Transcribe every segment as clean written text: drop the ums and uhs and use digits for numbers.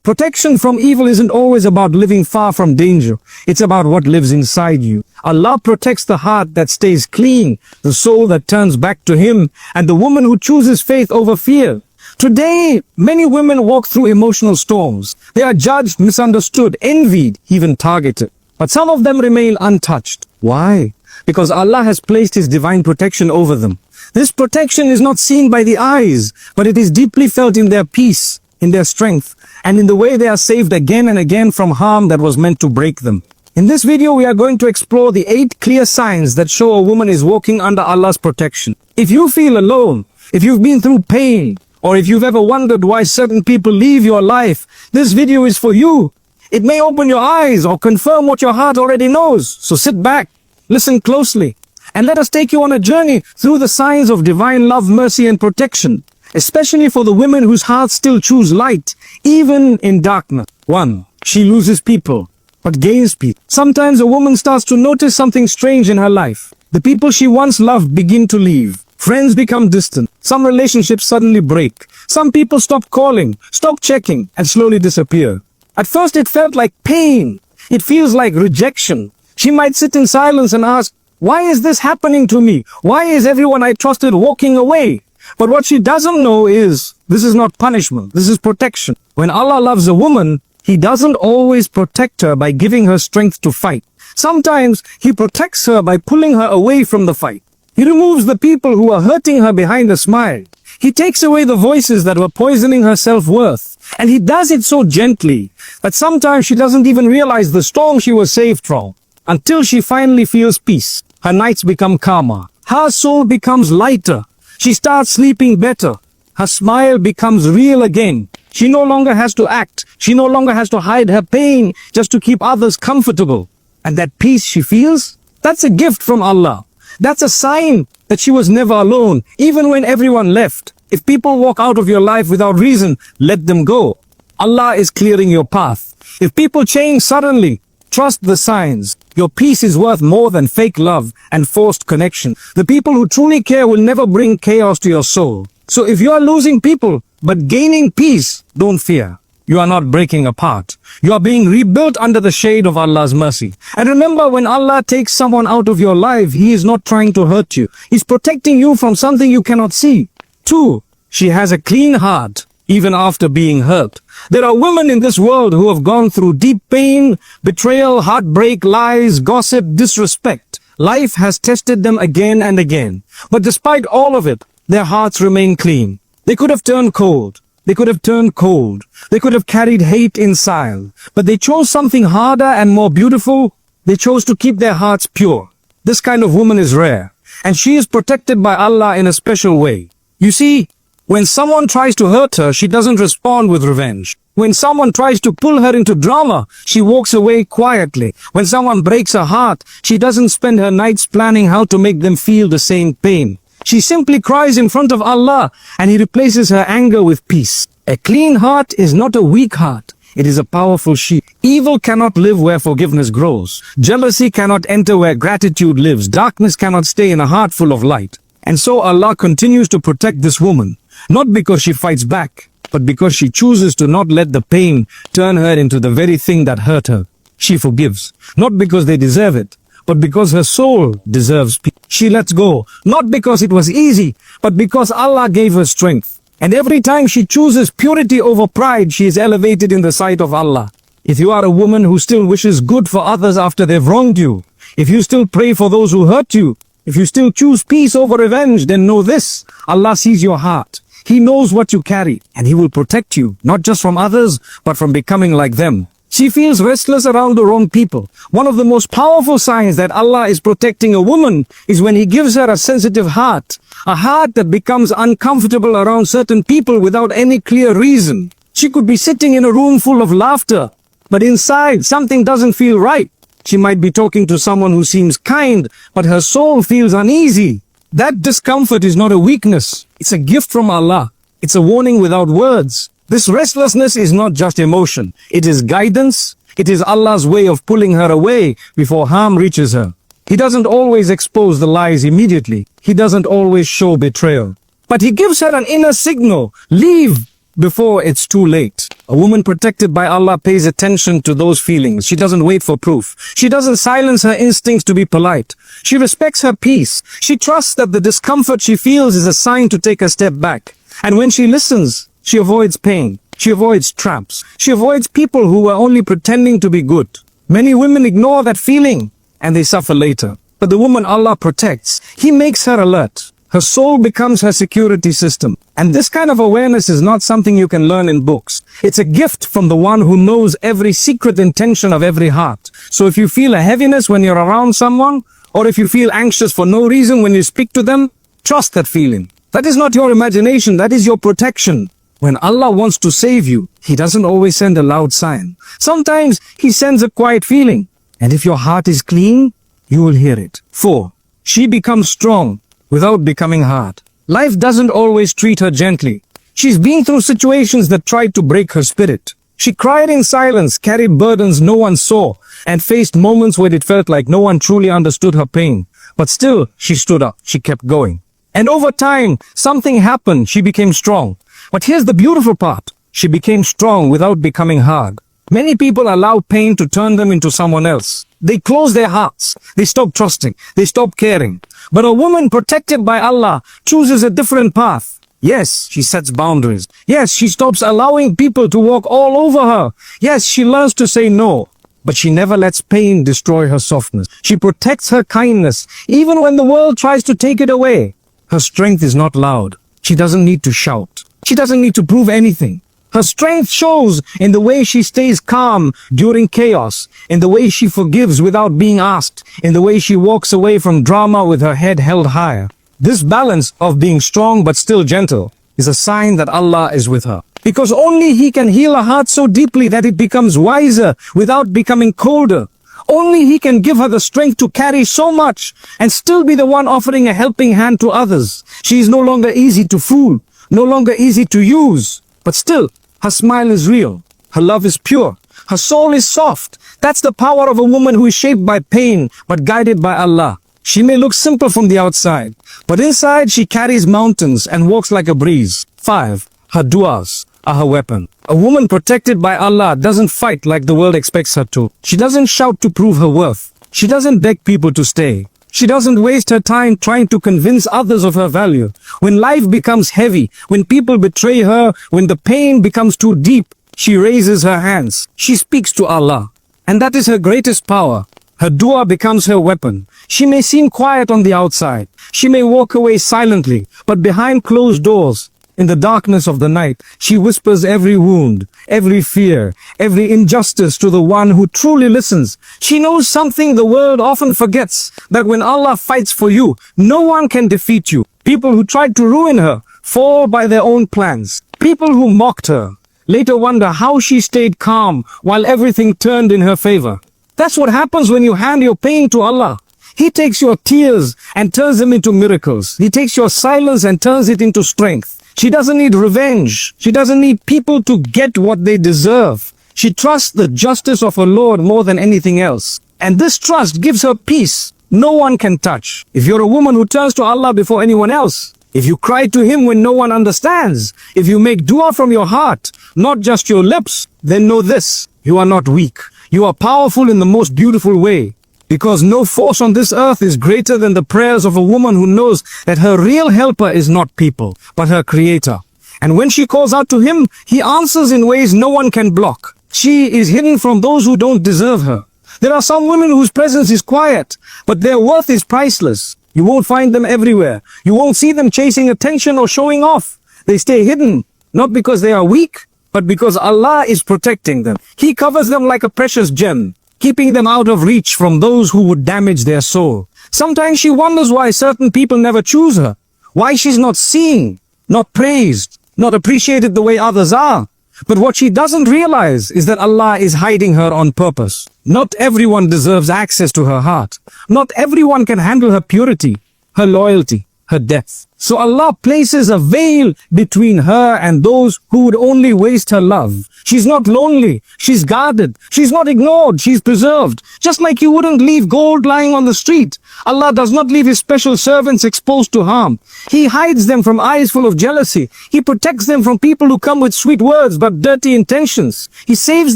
Protection from evil isn't always about living far from danger. It's about what lives inside you. Allah protects the heart that stays clean, the soul that turns back to Him, and the woman who chooses faith over fear. Today, many women walk through emotional storms. They are judged, misunderstood, envied, even targeted. But some of them remain untouched. Why? Because Allah has placed His divine protection over them. This protection is not seen by the eyes, but it is deeply felt in their peace, in their strength, and in the way they are saved again and again from harm that was meant to break them. In this video, we are going to explore the 8 clear signs that show a woman is walking under Allah's protection. If you feel alone, if you've been through pain, or if you've ever wondered why certain people leave your life, this video is for you. It may open your eyes or confirm what your heart already knows. So sit back, listen closely, and let us take you on a journey through the signs of divine love, mercy, and protection, especially for the women whose hearts still choose light, even in darkness. 1. She loses people, but gains people. Sometimes a woman starts to notice something strange in her life. The people she once loved begin to leave. Friends become distant. Some relationships suddenly break. Some people stop calling, stop checking, and slowly disappear. At first it felt like pain. It feels like rejection. She might sit in silence and ask, why is this happening to me? Why is everyone I trusted walking away? But what she doesn't know is, this is not punishment, this is protection. When Allah loves a woman, He doesn't always protect her by giving her strength to fight. Sometimes He protects her by pulling her away from the fight. He removes the people who are hurting her behind a smile. He takes away the voices that were poisoning her self-worth. And He does it so gently that sometimes she doesn't even realize the storm she was saved from, until she finally feels peace. Her nights become calmer. Her soul becomes lighter. She starts sleeping better. Her smile becomes real again. She no longer has to act. She no longer has to hide her pain just to keep others comfortable. And that peace she feels, that's a gift from Allah. That's a sign that she was never alone, even when everyone left. If people walk out of your life without reason, let them go. Allah is clearing your path. If people change suddenly, trust the signs. Your peace is worth more than fake love and forced connection. The people who truly care will never bring chaos to your soul. So if you are losing people, but gaining peace, don't fear. You are not breaking apart. You are being rebuilt under the shade of Allah's mercy. And remember, when Allah takes someone out of your life, He is not trying to hurt you. He's protecting you from something you cannot see. 2. She has a clean heart, even after being hurt. There are women in this world who have gone through deep pain, betrayal, heartbreak, lies, gossip, disrespect. Life has tested them again and again. But despite all of it, their hearts remain clean. They could have turned cold. They could have turned cold. They could have carried hate inside. But they chose something harder and more beautiful. They chose to keep their hearts pure. This kind of woman is rare. And she is protected by Allah in a special way. You see, when someone tries to hurt her, she doesn't respond with revenge. When someone tries to pull her into drama, she walks away quietly. When someone breaks her heart, she doesn't spend her nights planning how to make them feel the same pain. She simply cries in front of Allah, and He replaces her anger with peace. A clean heart is not a weak heart. It is a powerful shield. Evil cannot live where forgiveness grows. Jealousy cannot enter where gratitude lives. Darkness cannot stay in a heart full of light. And so Allah continues to protect this woman, not because she fights back, but because she chooses to not let the pain turn her into the very thing that hurt her. She forgives, not because they deserve it, but because her soul deserves peace. She lets go, not because it was easy, but because Allah gave her strength. And every time she chooses purity over pride, she is elevated in the sight of Allah. If you are a woman who still wishes good for others after they've wronged you, if you still pray for those who hurt you, if you still choose peace over revenge, then know this: Allah sees your heart. He knows what you carry, and He will protect you, not just from others, but from becoming like them. She feels restless around the wrong people. One of the most powerful signs that Allah is protecting a woman is when He gives her a sensitive heart. A heart that becomes uncomfortable around certain people without any clear reason. She could be sitting in a room full of laughter, but inside something doesn't feel right. She might be talking to someone who seems kind, but her soul feels uneasy. That discomfort is not a weakness. It's a gift from Allah. It's a warning without words. This restlessness is not just emotion. It is guidance. It is Allah's way of pulling her away before harm reaches her. He doesn't always expose the lies immediately. He doesn't always show betrayal. But He gives her an inner signal. Leave. before it's too late. A woman protected by Allah pays attention to those feelings. She doesn't wait for proof. She doesn't silence her instincts to be polite. She respects her peace. She trusts that the discomfort she feels is a sign to take a step back. And when she listens, she avoids pain. She avoids traps. She avoids people who are only pretending to be good. Many women ignore that feeling and they suffer later. But the woman Allah protects, He makes her alert. Her soul becomes her security system. And this kind of awareness is not something you can learn in books. It's a gift from the one who knows every secret intention of every heart. So if you feel a heaviness when you're around someone, or if you feel anxious for no reason when you speak to them, trust that feeling. That is not your imagination, that is your protection. When Allah wants to save you, He doesn't always send a loud sign. Sometimes He sends a quiet feeling. And if your heart is clean, you will hear it. 4. She becomes strong without becoming hard. Life doesn't always treat her gently. She's been through situations that tried to break her spirit. She cried in silence, carried burdens no one saw, and faced moments where it felt like no one truly understood her pain. But still, she stood up. She kept going. And over time, something happened. She became strong. But here's the beautiful part. She became strong without becoming hard. Many people allow pain to turn them into someone else. They close their hearts. They stop trusting. They stop caring. But a woman protected by Allah chooses a different path. Yes, she sets boundaries. Yes, she stops allowing people to walk all over her. Yes, she learns to say no. But she never lets pain destroy her softness. She protects her kindness, even when the world tries to take it away. Her strength is not loud. She doesn't need to shout. She doesn't need to prove anything. Her strength shows in the way she stays calm during chaos, in the way she forgives without being asked, in the way she walks away from drama with her head held higher. This balance of being strong but still gentle is a sign that Allah is with her. Because only He can heal a heart so deeply that it becomes wiser without becoming colder. Only He can give her the strength to carry so much and still be the one offering a helping hand to others. She is no longer easy to fool, no longer easy to use, but still, her smile is real. Her love is pure. Her soul is soft. That's the power of a woman who is shaped by pain, but guided by Allah. She may look simple from the outside, but inside she carries mountains and walks like a breeze. 5. Her du'as are her weapon. A woman protected by Allah doesn't fight like the world expects her to. She doesn't shout to prove her worth. She doesn't beg people to stay. She doesn't waste her time trying to convince others of her value. When life becomes heavy, when people betray her, when the pain becomes too deep, she raises her hands. She speaks to Allah. And that is her greatest power. Her dua becomes her weapon. She may seem quiet on the outside. She may walk away silently, but behind closed doors, in the darkness of the night, she whispers every wound, every fear, every injustice to the one who truly listens. She knows something the world often forgets, that when Allah fights for you, no one can defeat you. People who tried to ruin her fall by their own plans. People who mocked her later wonder how she stayed calm while everything turned in her favor. That's what happens when you hand your pain to Allah. He takes your tears and turns them into miracles. He takes your silence and turns it into strength. She doesn't need revenge. She doesn't need people to get what they deserve. She trusts the justice of her Lord more than anything else. And this trust gives her peace no one can touch. If you're a woman who turns to Allah before anyone else, if you cry to Him when no one understands, if you make dua from your heart, not just your lips, then know this: you are not weak. You are powerful in the most beautiful way. Because no force on this earth is greater than the prayers of a woman who knows that her real helper is not people, but her Creator. And when she calls out to Him, He answers in ways no one can block. She is hidden from those who don't deserve her. There are some women whose presence is quiet, but their worth is priceless. You won't find them everywhere. You won't see them chasing attention or showing off. They stay hidden, not because they are weak, but because Allah is protecting them. He covers them like a precious gem, keeping them out of reach from those who would damage their soul. Sometimes she wonders why certain people never choose her, why she's not seen, not praised, not appreciated the way others are. But what she doesn't realize is that Allah is hiding her on purpose. Not everyone deserves access to her heart. Not everyone can handle her purity, her loyalty, her depth. So Allah places a veil between her and those who would only waste her love. She's not lonely. She's guarded. She's not ignored. She's preserved. Just like you wouldn't leave gold lying on the street. Allah does not leave His special servants exposed to harm. He hides them from eyes full of jealousy. He protects them from people who come with sweet words but dirty intentions. He saves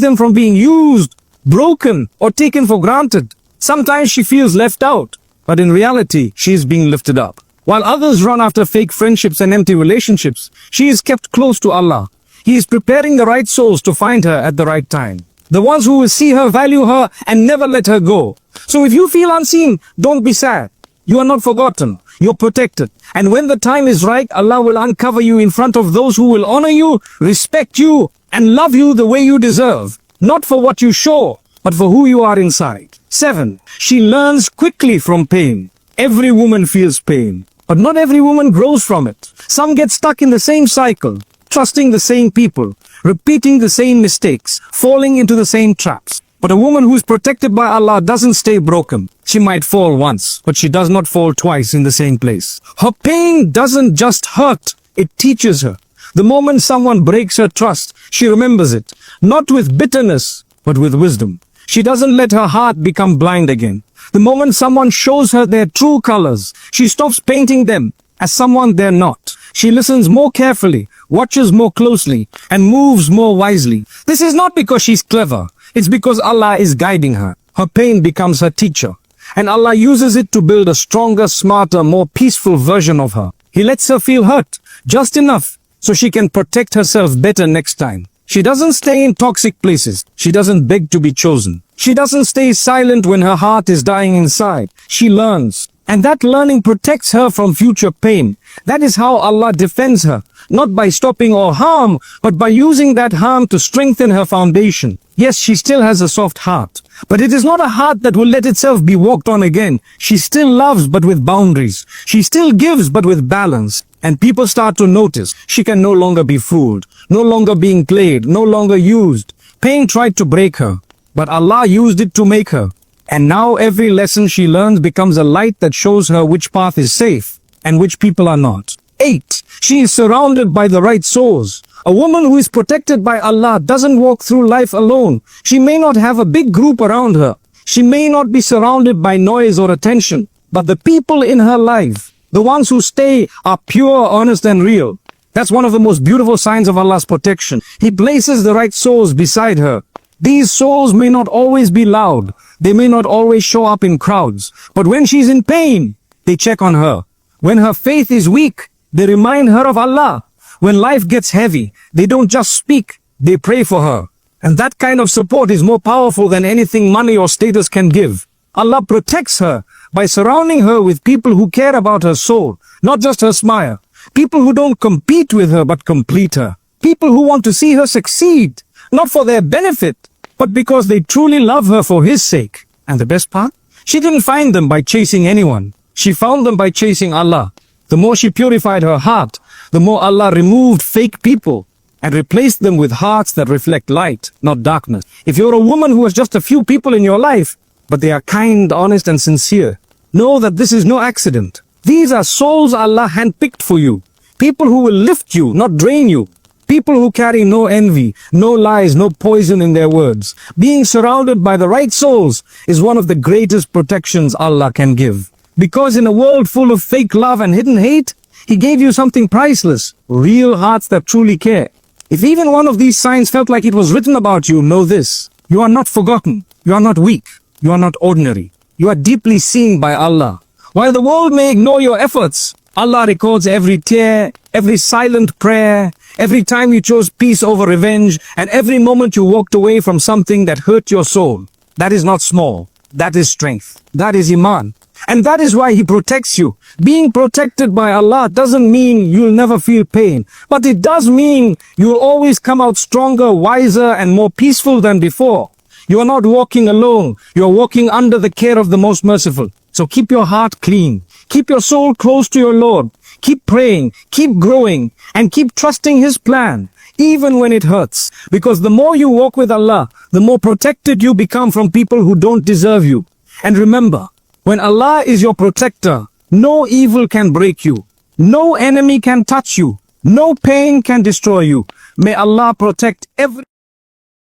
them from being used, broken, or taken for granted. Sometimes she feels left out, but in reality, she is being lifted up. While others run after fake friendships and empty relationships, she is kept close to Allah. He is preparing the right souls to find her at the right time. The ones who will see her, value her, and never let her go. So if you feel unseen, don't be sad. You are not forgotten. You're protected. And when the time is right, Allah will uncover you in front of those who will honor you, respect you, and love you the way you deserve. Not for what you show, but for who you are inside. 7. She learns quickly from pain. Every woman feels pain, but not every woman grows from it. Some get stuck in the same cycle, trusting the same people, repeating the same mistakes, falling into the same traps. But a woman who is protected by Allah doesn't stay broken. She might fall once, but she does not fall twice in the same place. Her pain doesn't just hurt, it teaches her. The moment someone breaks her trust, she remembers it, not with bitterness, but with wisdom. She doesn't let her heart become blind again. The moment someone shows her their true colors, she stops painting them as someone they're not. She listens more carefully, watches more closely, and moves more wisely. This is not because she's clever. It's because Allah is guiding her. Her pain becomes her teacher. And Allah uses it to build a stronger, smarter, more peaceful version of her. He lets her feel hurt, just enough, so she can protect herself better next time. She doesn't stay in toxic places. She doesn't beg to be chosen. She doesn't stay silent when her heart is dying inside. She learns. And that learning protects her from future pain. That is how Allah defends her. Not by stopping all harm, but by using that harm to strengthen her foundation. Yes, she still has a soft heart. But it is not a heart that will let itself be walked on again. She still loves, but with boundaries. She still gives, but with balance. And people start to notice she can no longer be fooled, no longer being played, no longer used. Pain tried to break her, but Allah used it to make her. And now every lesson she learns becomes a light that shows her which path is safe and which people are not. 8. She is surrounded by the right souls. A woman who is protected by Allah doesn't walk through life alone. She may not have a big group around her. She may not be surrounded by noise or attention, but the people in her life, the ones who stay, are pure, honest, and real. That's one of the most beautiful signs of Allah's protection. He places the right souls beside her. These souls may not always be loud. They may not always show up in crowds. But when she's in pain, they check on her. When her faith is weak, they remind her of Allah. When life gets heavy, they don't just speak, they pray for her. And that kind of support is more powerful than anything money or status can give. Allah protects her by surrounding her with people who care about her soul, not just her smile. People who don't compete with her but complete her. People who want to see her succeed, not for their benefit, but because they truly love her for His sake. And the best part? She didn't find them by chasing anyone. She found them by chasing Allah. The more she purified her heart, the more Allah removed fake people and replaced them with hearts that reflect light, not darkness. If you're a woman who has just a few people in your life, but they are kind, honest, and sincere, know that this is no accident. These are souls Allah handpicked for you. People who will lift you, not drain you. People who carry no envy, no lies, no poison in their words. Being surrounded by the right souls is one of the greatest protections Allah can give. Because in a world full of fake love and hidden hate, He gave you something priceless, real hearts that truly care. If even one of these signs felt like it was written about you, know this. You are not forgotten. You are not weak. You are not ordinary. You are deeply seen by Allah. While the world may ignore your efforts, Allah records every tear, every silent prayer, every time you chose peace over revenge, and every moment you walked away from something that hurt your soul. That is not small. That is strength. That is Iman. And that is why He protects you. Being protected by Allah doesn't mean you'll never feel pain, but it does mean you'll always come out stronger, wiser, and more peaceful than before. You are not walking alone. You are walking under the care of the Most Merciful. So keep your heart clean. Keep your soul close to your Lord. Keep praying, keep growing, and keep trusting His plan, even when it hurts. Because the more you walk with Allah, the more protected you become from people who don't deserve you. And remember, when Allah is your protector, no evil can break you. No enemy can touch you. No pain can destroy you. May Allah protect every